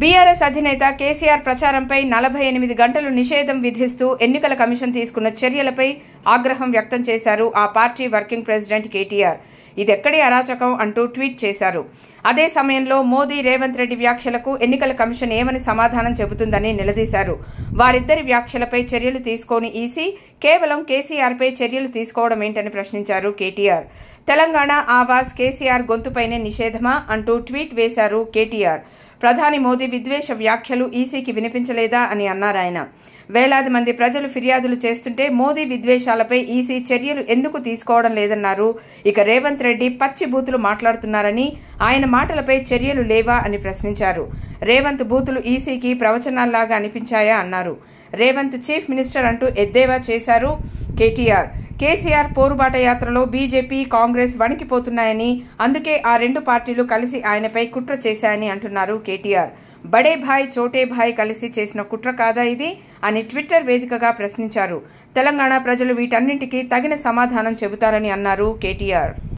BRS అధినేత కేసీఆర్ ప్రచారంపై 48 గంటలు నిషేధం విధిస్తూ ఎన్నికల కమిషన్ తీసుకున్న చర్యలపై ఆగ్రహం వ్యక్తం చేశారు ఆ పార్టీ వర్కింగ్ ప్రెసిడెంట్ కేటీఆర్. ఇదెక్కడి అరాచకం అంటూ ట్వీట్ చేశారు. అదే సమయంలో మోదీ రేవంత్ రెడ్డి వ్యాఖ్యలకు ఎన్నికల కమిషన్ ఏమని సమాధానం చెబుతుందని నిలదీశారు. వారిద్దరి వ్యాఖ్యలపై చర్యలు తీసుకోని ఈసీ కేవలం కేసీఆర్పై చర్యలు తీసుకోవడమేంటని ప్రశ్నించారు కేటీఆర్. తెలంగాణ ఆవాస్ కేసీఆర్ గొంతుపైనే నిషేధమా అంటూ ట్వీట్ వేశారు కేటీఆర్. ప్రధాని మోదీ విద్వేష వ్యాఖ్యలు ఈసీకి వినిపించలేదా అని అన్నారాయన. వేలాది మంది ప్రజలు ఫిర్యాదులు చేస్తుంటే మోదీ విద్వేషాలపై ఈసీ చర్యలు ఎందుకు తీసుకోవడం లేదన్నారు. ఇక రేవంత్ రెడ్డి పచ్చి బూతులు మాట్లాడుతున్నారని, ఆయన మాటలపై చర్యలు లేవా అని ప్రశ్నించారు. రేవంత్ బూతులు ఈసీకి ప్రవచనాల్లాగా అనిపించాయా అన్నారు. రేవంత్ చీఫ్ మినిస్టర్ అంటూ ఎద్దేవా చేశారు కేటీఆర్. కేసీఆర్ పోరుబాట యాత్రలో బీజేపీ, కాంగ్రెస్ వణికిపోతున్నాయని, అందుకే ఆ రెండు పార్టీలు కలిసి ఆయనపై కుట్ర చేశాయని అంటున్నారు కేటీఆర్. బడే భాయ్ చోటే భాయ్ కలిసి చేసిన కుట్ర కాదా ఇది అని ట్విట్టర్ వేదికగా ప్రశ్నించారు. తెలంగాణ ప్రజలు వీటన్నింటికీ తగిన సమాధానం చెబుతారని అన్నారు కేటీఆర్.